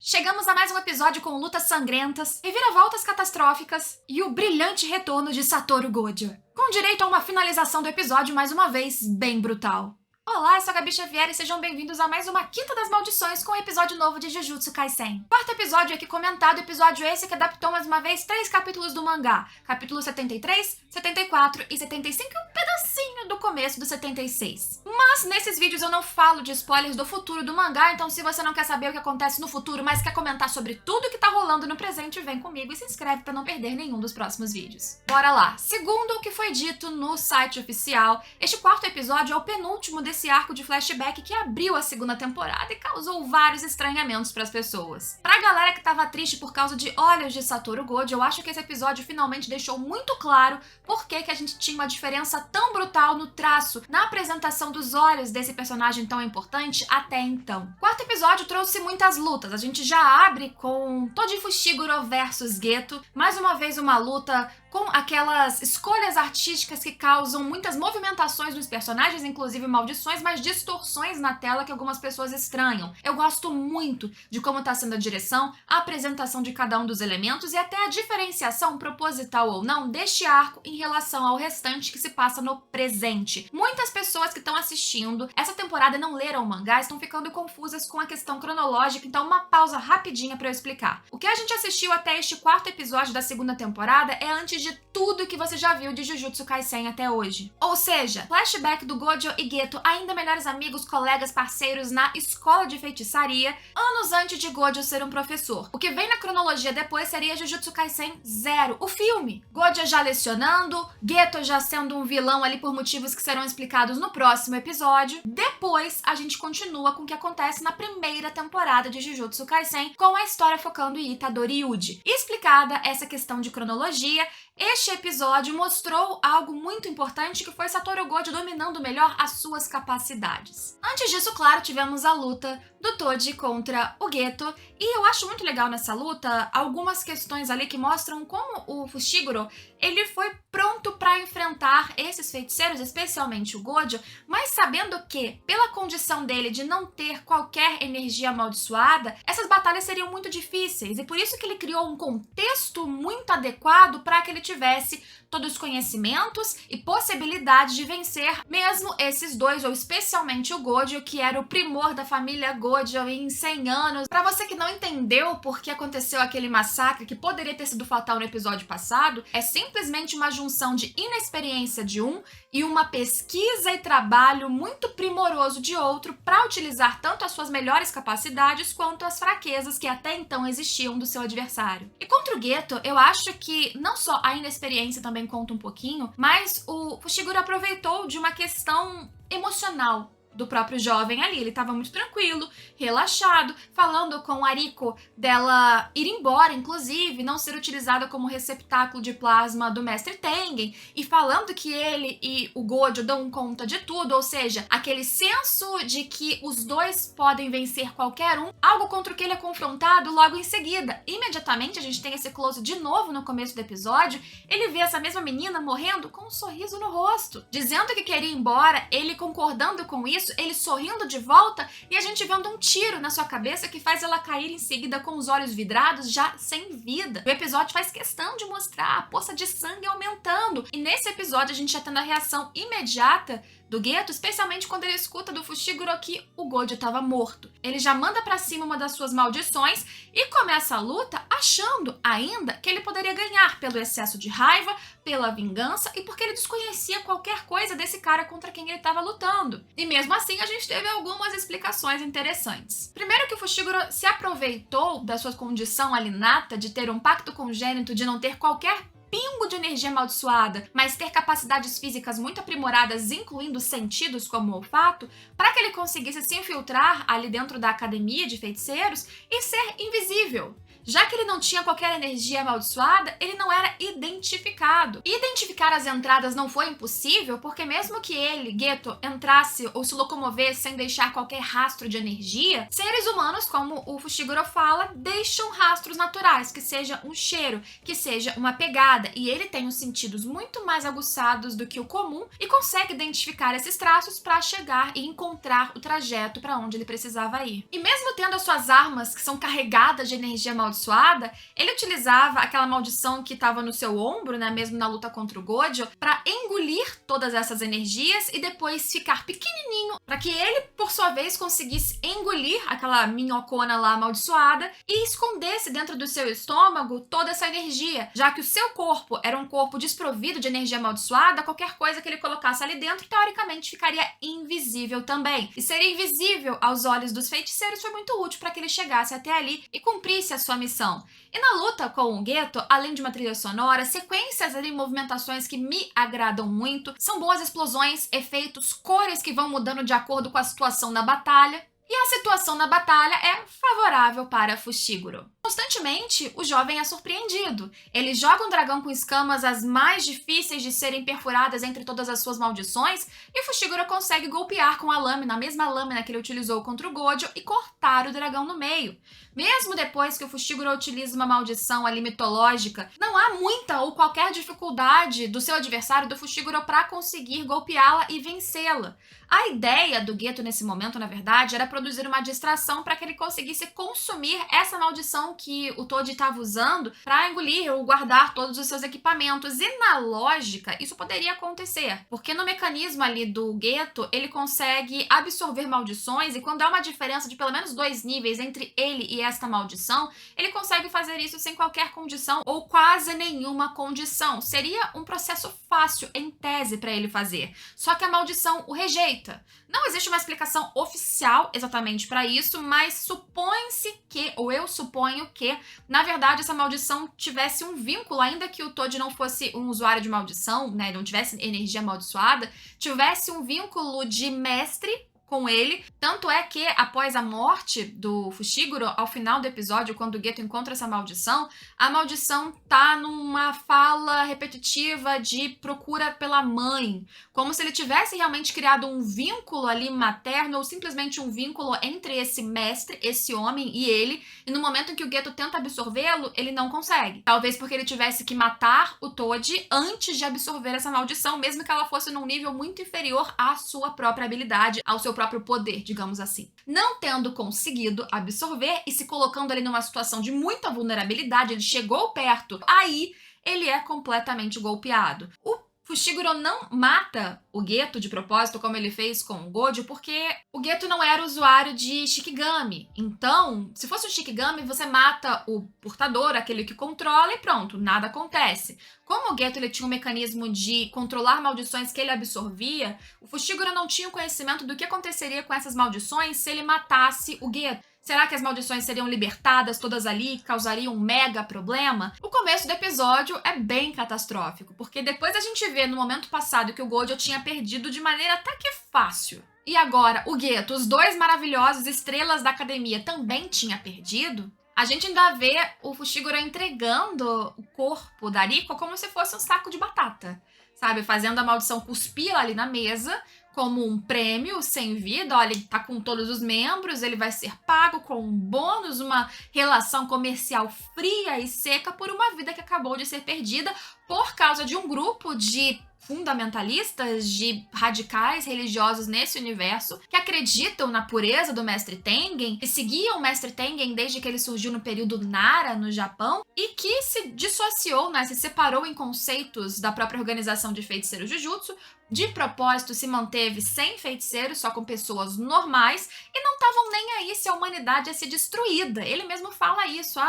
Chegamos a mais um episódio com lutas sangrentas, reviravoltas catastróficas e o brilhante retorno de Satoru Gojo, com direito a uma finalização do episódio mais uma vez bem brutal. Olá, eu sou a Gabi Xavier e sejam bem-vindos a mais uma Quinta das Maldições com um episódio novo de Jujutsu Kaisen. Quarto episódio aqui comentado, episódio esse que adaptou mais uma vez 3 capítulos do mangá. Capítulo 73, 74 e 75 e um pedacinho do começo do 76. Mas nesses vídeos eu não falo de spoilers do futuro do mangá, então se você não quer saber o que acontece no futuro, mas quer comentar sobre tudo que tá rolando no presente, vem comigo e se inscreve pra não perder nenhum dos próximos vídeos. Bora lá! Segundo o que foi dito no site oficial, este quarto episódio é o penúltimo desse arco de flashback que abriu a segunda temporada e causou vários estranhamentos pras pessoas. Pra galera que tava triste por causa de olhos de Satoru Gojo, eu acho que esse episódio finalmente deixou muito claro por que a gente tinha uma diferença tão brutal no traço, na apresentação dos olhos desse personagem tão importante até então. O quarto episódio trouxe muitas lutas. A gente já abre com Toji Fushiguro versus Geto, mais uma vez uma luta com aquelas escolhas artísticas que causam muitas movimentações nos personagens, inclusive maldições, mas distorções na tela que algumas pessoas estranham. Eu gosto muito de como está sendo a direção, a apresentação de cada um dos elementos e até a diferenciação, proposital ou não, deste arco em relação ao restante que se passa no presente. Muitas pessoas que estão assistindo essa temporada e não leram o mangá estão ficando confusas com a questão cronológica, então uma pausa rapidinha para eu explicar. O que a gente assistiu até este quarto episódio da segunda temporada é antes de tudo que você já viu de Jujutsu Kaisen até hoje. Ou seja, flashback do Gojo e Geto, ainda melhores amigos, colegas, parceiros na escola de feitiçaria, anos antes de Gojo ser um professor. O que vem na cronologia depois seria Jujutsu Kaisen 0, o filme. Gojo já lecionando, Geto já sendo um vilão ali por motivos que serão explicados no próximo episódio. Depois, a gente continua com o que acontece na primeira temporada de Jujutsu Kaisen, com a história focando em Itadori Yuji. Explicada essa questão de cronologia, este episódio mostrou algo muito importante, que foi Satoru Gojo dominando melhor as suas capacidades. Antes disso, claro, tivemos a luta do Toji contra o Geto, e eu acho muito legal nessa luta algumas questões ali que mostram como o Fushiguro ele foi pronto para enfrentar esses feiticeiros, especialmente o Gojo, mas sabendo que, pela condição dele de não ter qualquer energia amaldiçoada, essas batalhas seriam muito difíceis, e por isso que ele criou um contexto muito adequado para que ele tivesse todos os conhecimentos e possibilidades de vencer mesmo esses dois, ou especialmente o Gojo, que era o primor da família Gojo em 100 anos. Pra você que não entendeu por que aconteceu aquele massacre, que poderia ter sido fatal no episódio passado, é simplesmente uma junção de inexperiência de um e uma pesquisa e trabalho muito primoroso de outro para utilizar tanto as suas melhores capacidades quanto as fraquezas que até então existiam do seu adversário. E contra o Geto, eu acho que não só a inexperiência também conta um pouquinho, mas o Fushiguro aproveitou de uma questão emocional do próprio jovem ali. Ele estava muito tranquilo, relaxado, falando com Ariko dela ir embora, inclusive, não ser utilizada como receptáculo de plasma do Mestre Tengen, e falando que ele e o Gojo dão conta de tudo, ou seja, aquele senso de que os dois podem vencer qualquer um, algo contra o que ele é confrontado logo em seguida. Imediatamente a gente tem esse close de novo no começo do episódio, ele vê essa mesma menina morrendo com um sorriso no rosto, dizendo que queria ir embora, ele concordando com isso, ele sorrindo de volta e a gente vendo um tiro na sua cabeça que faz ela cair em seguida com os olhos vidrados, já sem vida. O episódio faz questão de mostrar a poça de sangue aumentando, e nesse episódio a gente já tendo a reação imediata do Geto, especialmente quando ele escuta do Fushiguro que o Gojo estava morto. Ele já manda pra cima uma das suas maldições e começa a luta achando ainda que ele poderia ganhar pelo excesso de raiva, pela vingança e porque ele desconhecia qualquer coisa desse cara contra quem ele estava lutando. E mesmo assim a gente teve algumas explicações interessantes. Primeiro que o Fushiguro se aproveitou da sua condição ali nata de ter um pacto congênito, de não ter qualquer pingo de energia amaldiçoada, mas ter capacidades físicas muito aprimoradas, incluindo sentidos como o olfato, para que ele conseguisse se infiltrar ali dentro da academia de feiticeiros e ser invisível. Já que ele não tinha qualquer energia amaldiçoada, ele não era identificado. Identificar as entradas não foi impossível, porque mesmo que ele, Geto, entrasse ou se locomovesse sem deixar qualquer rastro de energia, seres humanos, como o Fushiguro fala, deixam rastros naturais, que seja um cheiro, que seja uma pegada, amaldiçoada e ele tem os sentidos muito mais aguçados do que o comum e consegue identificar esses traços para chegar e encontrar o trajeto para onde ele precisava ir. E mesmo tendo as suas armas que são carregadas de energia amaldiçoada, ele utilizava aquela maldição que estava no seu ombro, né, mesmo na luta contra o Gojo, para engolir todas essas energias e depois ficar pequenininho para que ele, por sua vez, conseguisse engolir aquela minhocona lá amaldiçoada e escondesse dentro do seu estômago toda essa energia, já que o seu corpo era um corpo desprovido de energia amaldiçoada, qualquer coisa que ele colocasse ali dentro, teoricamente, ficaria invisível também. E ser invisível aos olhos dos feiticeiros foi muito útil para que ele chegasse até ali e cumprisse a sua missão. E na luta com o Geto, além de uma trilha sonora, sequências ali, movimentações que me agradam muito, são boas explosões, efeitos, cores que vão mudando de acordo com a situação na batalha. E a situação na batalha é favorável para Fushiguro. Constantemente, o jovem é surpreendido. Ele joga um dragão com escamas as mais difíceis de serem perfuradas entre todas as suas maldições, e o Fushiguro consegue golpear com a lâmina, a mesma lâmina que ele utilizou contra o Gojo, e cortar o dragão no meio. Mesmo depois que o Fushiguro utiliza uma maldição ali mitológica, não há muita ou qualquer dificuldade do seu adversário, do Fushiguro, para conseguir golpeá-la e vencê-la. A ideia do Geto nesse momento, na verdade, era produzir uma distração para que ele conseguisse consumir essa maldição que o Toji estava usando para engolir ou guardar todos os seus equipamentos. E na lógica, isso poderia acontecer, porque no mecanismo ali do Geto, ele consegue absorver maldições e quando há uma diferença de pelo menos 2 níveis entre ele e esta maldição, ele consegue fazer isso sem qualquer condição ou quase nenhuma condição. Seria um processo fácil, em tese, para ele fazer. Só que a maldição o rejeita. Não existe uma explicação oficial exatamente para isso, mas supõe-se que, ou eu suponho que, na verdade, essa maldição tivesse um vínculo, ainda que o Toji não fosse um usuário de maldição, né, não tivesse energia amaldiçoada, tivesse um vínculo de mestre com ele. Tanto é que, após a morte do Fushiguro, ao final do episódio, quando o Geto encontra essa maldição, a maldição tá numa fala repetitiva de procura pela mãe, como se ele tivesse realmente criado um vínculo ali materno, ou simplesmente um vínculo entre esse mestre, esse homem e ele, e no momento em que o Geto tenta absorvê-lo, ele não consegue. Talvez porque ele tivesse que matar o Toji antes de absorver essa maldição, mesmo que ela fosse num nível muito inferior à sua própria habilidade, ao seu próprio poder, digamos assim. Não tendo conseguido absorver e se colocando ali numa situação de muita vulnerabilidade, ele chegou perto, aí ele é completamente golpeado. O Fushiguro não mata o Geto de propósito, como ele fez com o Gojo, porque o Geto não era usuário de Shikigami. Então, se fosse o Shikigami, você mata o portador, aquele que controla, e pronto, nada acontece. Como o Geto ele tinha um mecanismo de controlar maldições que ele absorvia, o Fushiguro não tinha o conhecimento do que aconteceria com essas maldições se ele matasse o Geto. Será que as maldições seriam libertadas todas ali, causariam um mega problema? O começo do episódio é bem catastrófico, porque depois a gente vê no momento passado que o Gojo tinha perdido de maneira até que fácil. E agora o Geto, os dois maravilhosos estrelas da academia, também tinha perdido. A gente ainda vê o Fushiguro entregando o corpo da Riko como se fosse um saco de batata, sabe? Fazendo a maldição cuspir ali na mesa, como um prêmio sem vida. Olha, ele tá com todos os membros, ele vai ser pago com um bônus, uma relação comercial fria e seca por uma vida que acabou de ser perdida por causa de um grupo de fundamentalistas, de radicais religiosos nesse universo, que acreditam na pureza do Mestre Tengen, que seguiam o Mestre Tengen desde que ele surgiu no período Nara, no Japão, e que se dissociou, né, se separou em conceitos da própria organização de feiticeiros Jujutsu, de propósito se manteve sem feiticeiros, só com pessoas normais, e não estavam nem aí se a humanidade ia ser destruída. Ele mesmo fala isso,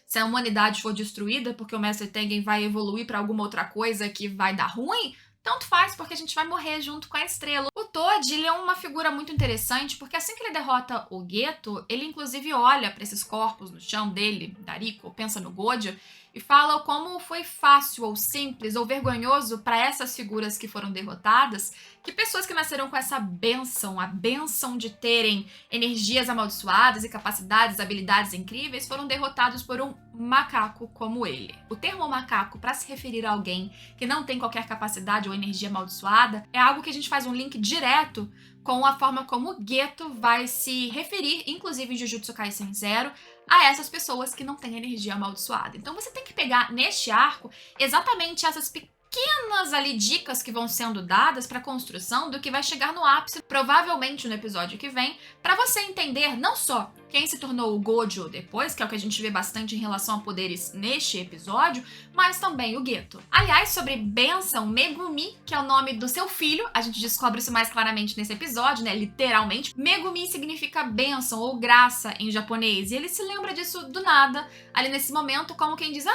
se a humanidade for destruída porque o Mestre Tengen vai evoluir para alguma outra coisa que vai dar ruim, tanto faz, porque a gente vai morrer junto com a estrela. O Toji, ele é uma figura muito interessante, porque assim que ele derrota o Geto, ele inclusive olha para esses corpos no chão dele, da Riko, pensa no Gojo, e fala como foi fácil ou simples ou vergonhoso para essas figuras que foram derrotadas, que pessoas que nasceram com essa bênção, a bênção de terem energias amaldiçoadas e capacidades, habilidades incríveis, foram derrotados por um macaco como ele. O termo macaco, para se referir a alguém que não tem qualquer capacidade ou energia amaldiçoada, é algo que a gente faz um link direto com a forma como o Geto vai se referir, inclusive em Jujutsu Kaisen Zero, a essas pessoas que não têm energia amaldiçoada. Então você tem que pegar neste arco exatamente essas pequenas ali dicas que vão sendo dadas para a construção do que vai chegar no ápice, provavelmente no episódio que vem, para você entender não só quem se tornou o Gojo depois, que é o que a gente vê bastante em relação a poderes neste episódio, mas também o Geto. Aliás, sobre bênção, Megumi, que é o nome do seu filho, a gente descobre isso mais claramente nesse episódio, né? Literalmente. Megumi significa bênção ou graça em japonês, e ele se lembra disso do nada, ali nesse momento, como quem diz,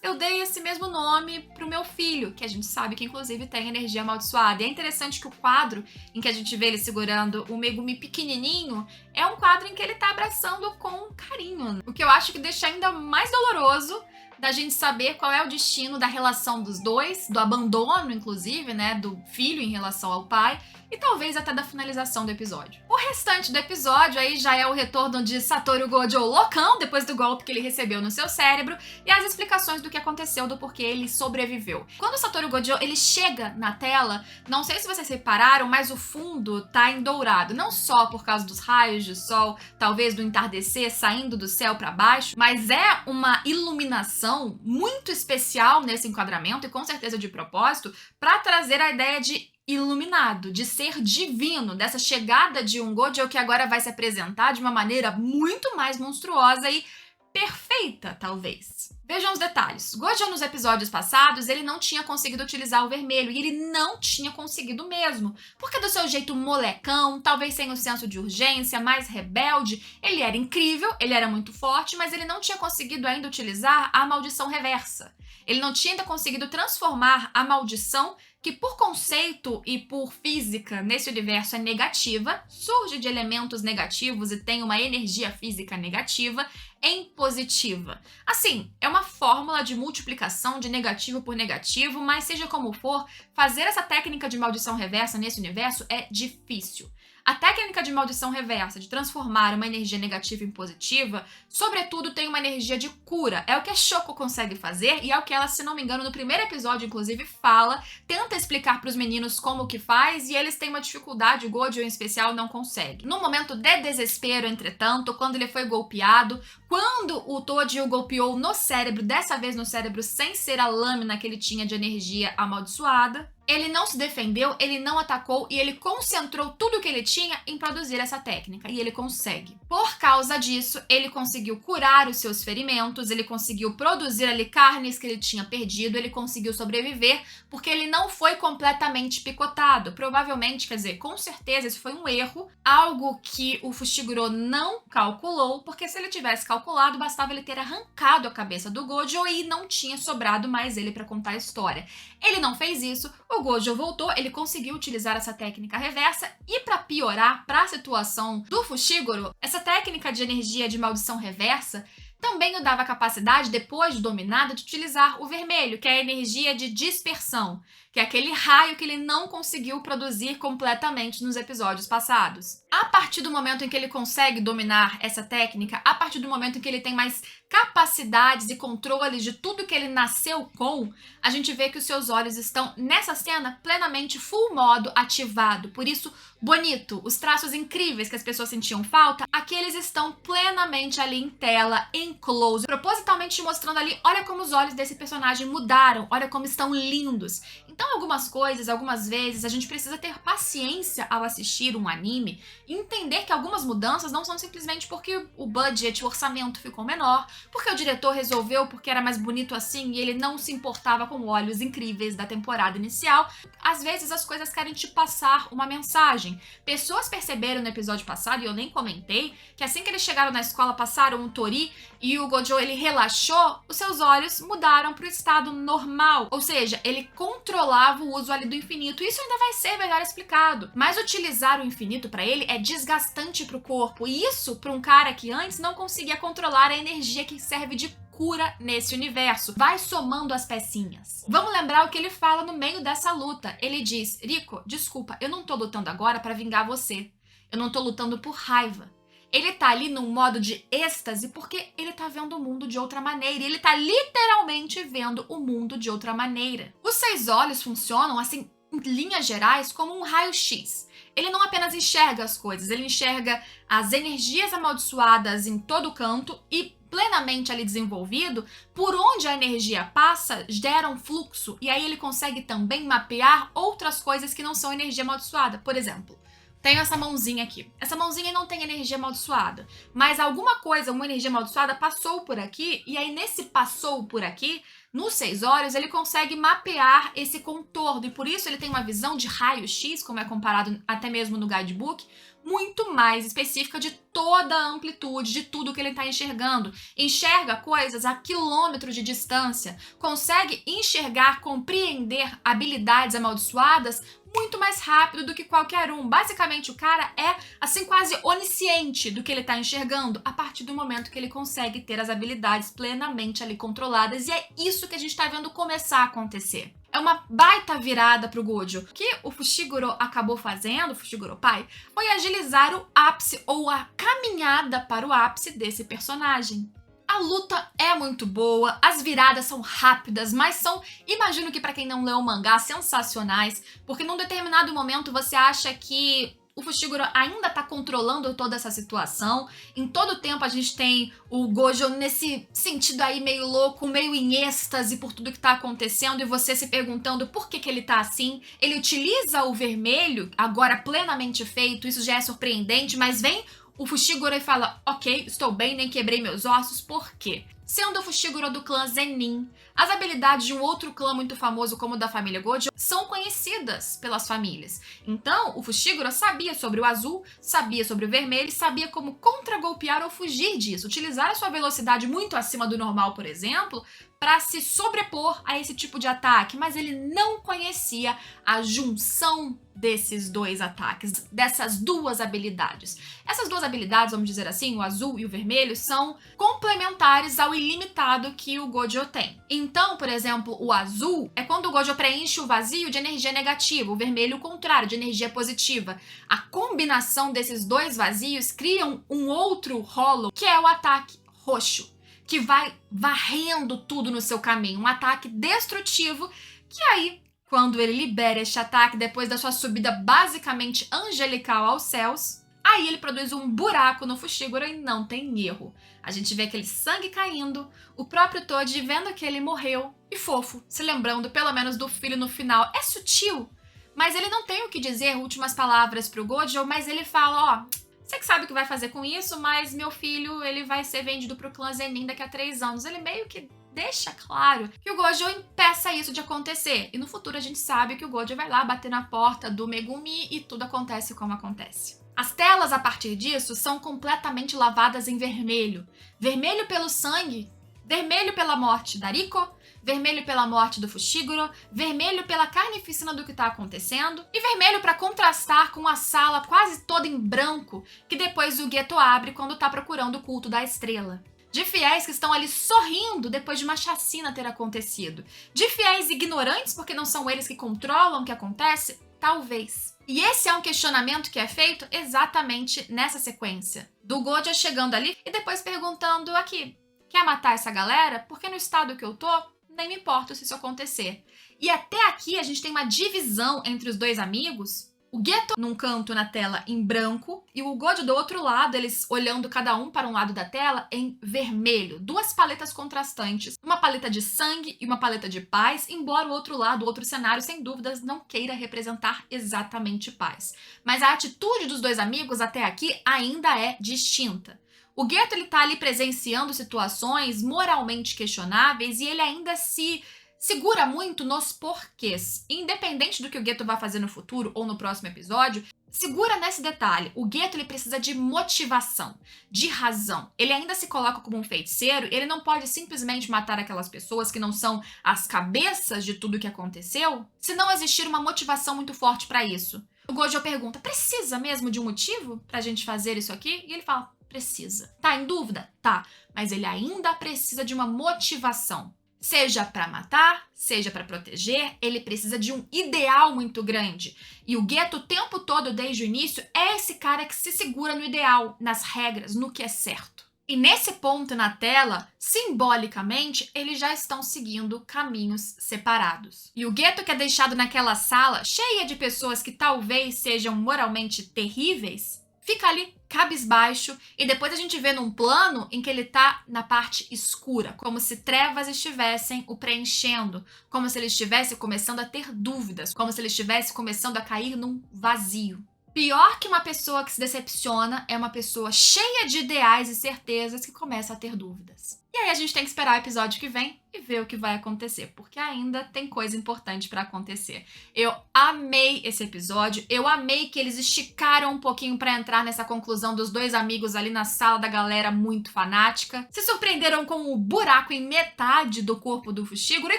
eu dei esse mesmo nome pro meu filho, que a gente sabe que inclusive tem energia amaldiçoada. E é interessante que o quadro em que a gente vê ele segurando o Megumi pequenininho é um quadro em que ele tá abraçando com carinho. O que eu acho que deixa ainda mais doloroso da gente saber qual é o destino da relação dos dois, do abandono, inclusive, né, do filho em relação ao pai, e talvez até da finalização do episódio. O restante do episódio aí já é o retorno de Satoru Gojo loucão, depois do golpe que ele recebeu no seu cérebro, e as explicações do que aconteceu, do porquê ele sobreviveu. Quando o Satoru Gojo, ele chega na tela, não sei se vocês repararam, mas o fundo tá em dourado, não só por causa dos raios de sol, talvez do entardecer saindo do céu para baixo, mas é uma iluminação muito especial nesse enquadramento, e com certeza de propósito, para trazer a ideia de iluminado, de ser divino, dessa chegada de um Gojo que agora vai se apresentar de uma maneira muito mais monstruosa e perfeita, talvez. Vejam os detalhes. Gojo, nos episódios passados, ele não tinha conseguido utilizar o vermelho, e ele não tinha conseguido mesmo, porque do seu jeito molecão, talvez sem o senso de urgência, mais rebelde, ele era incrível, ele era muito forte, mas ele não tinha conseguido ainda utilizar a maldição reversa. Ele não tinha ainda conseguido transformar a maldição, que por conceito e por física nesse universo é negativa, surge de elementos negativos e tem uma energia física negativa, em positiva. Assim, é uma fórmula de multiplicação de negativo por negativo, mas seja como for, fazer essa técnica de maldição reversa nesse universo é difícil. A técnica de maldição reversa, de transformar uma energia negativa em positiva, sobretudo tem uma energia de cura. É o que a Shoko consegue fazer e é o que ela, se não me engano, no primeiro episódio, inclusive, fala, tenta explicar para os meninos como que faz e eles têm uma dificuldade, o Gojo em especial não consegue. No momento de desespero, entretanto, quando ele foi golpeado, quando o Toji o golpeou no cérebro, dessa vez no cérebro sem ser a lâmina que ele tinha de energia amaldiçoada, ele não se defendeu, ele não atacou e ele concentrou tudo o que ele tinha em produzir essa técnica. E ele consegue. Por causa disso, ele conseguiu curar os seus ferimentos, ele conseguiu produzir ali carnes que ele tinha perdido, ele conseguiu sobreviver porque ele não foi completamente picotado. Provavelmente, quer dizer, com certeza esse foi um erro, algo que o Fushiguro não calculou, porque se ele tivesse calculado, bastava ele ter arrancado a cabeça do Gojo e não tinha sobrado mais ele para contar a história. Ele não fez isso, o Gojo voltou, ele conseguiu utilizar essa técnica reversa e para piorar, para a situação do Fushiguro, essa técnica de energia de maldição reversa também o dava a capacidade, depois de dominado, de utilizar o vermelho, que é a energia de dispersão, que é aquele raio que ele não conseguiu produzir completamente nos episódios passados. A partir do momento em que ele consegue dominar essa técnica, a partir do momento em que ele tem mais capacidades e controles de tudo que ele nasceu com, a gente vê que os seus olhos estão, nessa cena, plenamente full modo ativado. Por isso, bonito, os traços incríveis que as pessoas sentiam falta, aqui eles estão plenamente ali em tela, em close, propositalmente mostrando ali, olha como os olhos desse personagem mudaram, olha como estão lindos. Então, algumas coisas, algumas vezes, a gente precisa ter paciência ao assistir um anime e entender que algumas mudanças não são simplesmente porque o budget, o orçamento ficou menor, porque o diretor resolveu porque era mais bonito assim e ele não se importava com olhos incríveis da temporada inicial. Às vezes, as coisas querem te passar uma mensagem. Pessoas perceberam no episódio passado, e eu nem comentei, que assim que eles chegaram na escola, passaram o Tori e o Gojo, ele relaxou, os seus olhos mudaram para o estado normal. Ou seja, ele controlava o uso ali do infinito. Isso ainda vai ser melhor explicado. Mas utilizar o infinito para ele é desgastante para o corpo. E isso, para um cara que antes não conseguia controlar a energia que serve de cura nesse universo. Vai somando as pecinhas. Vamos lembrar o que ele fala no meio dessa luta. Ele diz, Riko, desculpa, eu não tô lutando agora para vingar você. Eu não tô lutando por raiva. Ele tá ali num modo de êxtase porque ele tá vendo o mundo de outra maneira. Ele tá literalmente vendo o mundo de outra maneira. Os 6 olhos funcionam assim em linhas gerais, como um raio-x. Ele não apenas enxerga as coisas, ele enxerga as energias amaldiçoadas em todo canto e plenamente ali desenvolvido, por onde a energia passa, gera um fluxo, e aí ele consegue também mapear outras coisas que não são energia amaldiçoada. Por exemplo, tenho essa mãozinha aqui. Essa mãozinha não tem energia amaldiçoada, mas alguma coisa, uma energia amaldiçoada passou por aqui, e aí nesse passou por aqui, nos 6 olhos, ele consegue mapear esse contorno, e por isso ele tem uma visão de raio-x, como é comparado até mesmo no guidebook, muito mais específica de toda a amplitude de tudo que ele está enxergando. Enxerga coisas a quilômetros de distância, consegue enxergar, compreender habilidades amaldiçoadas muito mais rápido do que qualquer um. Basicamente, o cara é, assim, quase onisciente do que ele tá enxergando a partir do momento que ele consegue ter as habilidades plenamente ali controladas. E é isso que a gente tá vendo começar a acontecer. É uma baita virada pro Gojo. O que o Fushiguro acabou fazendo, o Fushiguro pai, foi agilizar o ápice ou a caminhada para o ápice desse personagem. A luta é muito boa, as viradas são rápidas, mas são, imagino que para quem não leu o mangá, sensacionais, porque num determinado momento você acha que o Fushiguro ainda tá controlando toda essa situação. Em todo o tempo a gente tem o Gojo nesse sentido aí meio louco, meio em êxtase por tudo que tá acontecendo, e você se perguntando por que ele tá assim. Ele utiliza o vermelho, agora plenamente feito, isso já é surpreendente, mas vem o Fushiguro e fala, ok, estou bem, nem quebrei meus ossos, por quê? Sendo o Fushiguro do clã Zenin, as habilidades de um outro clã muito famoso como o da família Gojo são conhecidas pelas famílias. Então, o Fushiguro sabia sobre o azul, sabia sobre o vermelho e sabia como contragolpear ou fugir disso, utilizar a sua velocidade muito acima do normal, por exemplo, para se sobrepor a esse tipo de ataque, mas ele não conhecia a junção desses dois ataques, dessas duas habilidades. Essas duas habilidades, vamos dizer assim, o azul e o vermelho, são complementares ao ilimitado que o Gojo tem. Então, por exemplo, o azul é quando o Gojo preenche o vazio de energia negativa, o vermelho o contrário, de energia positiva. A combinação desses dois vazios criam um outro rolo, que é o ataque roxo, que vai varrendo tudo no seu caminho, um ataque destrutivo, que aí, quando ele libera este ataque, depois da sua subida basicamente angelical aos céus, aí ele produz um buraco no Fushiguro e não tem erro. A gente vê aquele sangue caindo, o próprio Toji vendo que ele morreu, e fofo, se lembrando pelo menos do filho no final. É sutil, mas ele não tem o que dizer últimas palavras pro Gojo, mas ele fala, ó, você que sabe o que vai fazer com isso, mas meu filho, ele vai ser vendido pro clã Zenin daqui a 3 anos. Ele meio que deixa claro que o Gojo impeça isso de acontecer. E no futuro a gente sabe que o Gojo vai lá bater na porta do Megumi e tudo acontece como acontece. As telas a partir disso são completamente lavadas em vermelho. Vermelho pelo sangue, vermelho pela morte da Riko, vermelho pela morte do Fushiguro, vermelho pela carnificina do que tá acontecendo, e vermelho para contrastar com a sala quase toda em branco que depois o Geto abre quando tá procurando o culto da estrela. De fiéis que estão ali sorrindo depois de uma chacina ter acontecido. De fiéis ignorantes porque não são eles que controlam o que acontece? Talvez. E esse é um questionamento que é feito exatamente nessa sequência. Do Gojo chegando ali e depois perguntando aqui, quer matar essa galera? Porque no estado que eu tô, nem me importo se isso acontecer. E até aqui a gente tem uma divisão entre os dois amigos. O Geto num canto na tela em branco e o Gojo do outro lado, eles olhando cada um para um lado da tela em vermelho. Duas paletas contrastantes. Uma paleta de sangue e uma paleta de paz, embora o outro lado, o outro cenário, sem dúvidas, não queira representar exatamente paz. Mas a atitude dos dois amigos até aqui ainda é distinta. O Geto, ele tá ali presenciando situações moralmente questionáveis e ele ainda se segura muito nos porquês. Independente do que o Geto vai fazer no futuro ou no próximo episódio, segura nesse detalhe. O Geto, ele precisa de motivação, de razão. Ele ainda se coloca como um feiticeiro, ele não pode simplesmente matar aquelas pessoas que não são as cabeças de tudo que aconteceu, se não existir uma motivação muito forte para isso. O Gojo pergunta, precisa mesmo de um motivo pra gente fazer isso aqui? E ele fala, precisa. Tá em dúvida? Tá. Mas ele ainda precisa de uma motivação. Seja para matar, seja para proteger, ele precisa de um ideal muito grande. E o Geto o tempo todo, desde o início, é esse cara que se segura no ideal, nas regras, no que é certo. E nesse ponto na tela, simbolicamente, eles já estão seguindo caminhos separados. E o Geto, que é deixado naquela sala cheia de pessoas que talvez sejam moralmente terríveis, fica ali cabisbaixo, e depois a gente vê num plano em que ele tá na parte escura, como se trevas estivessem o preenchendo, como se ele estivesse começando a ter dúvidas, como se ele estivesse começando a cair num vazio. Pior que uma pessoa que se decepciona é uma pessoa cheia de ideais e certezas que começa a ter dúvidas. E aí a gente tem que esperar o episódio que vem e ver o que vai acontecer, porque ainda tem coisa importante pra acontecer. Eu amei esse episódio, eu amei que eles esticaram um pouquinho pra entrar nessa conclusão dos dois amigos ali na sala da galera muito fanática. Se surpreenderam com o buraco em metade do corpo do Fushiguro e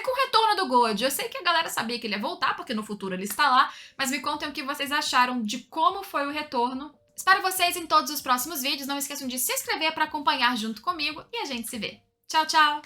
com o retorno do Gojo. Eu sei que a galera sabia que ele ia voltar, porque no futuro ele está lá, mas me contem o que vocês acharam de como foi o retorno. Espero vocês em todos os próximos vídeos. Não esqueçam de se inscrever para acompanhar junto comigo e a gente se vê. Tchau, tchau!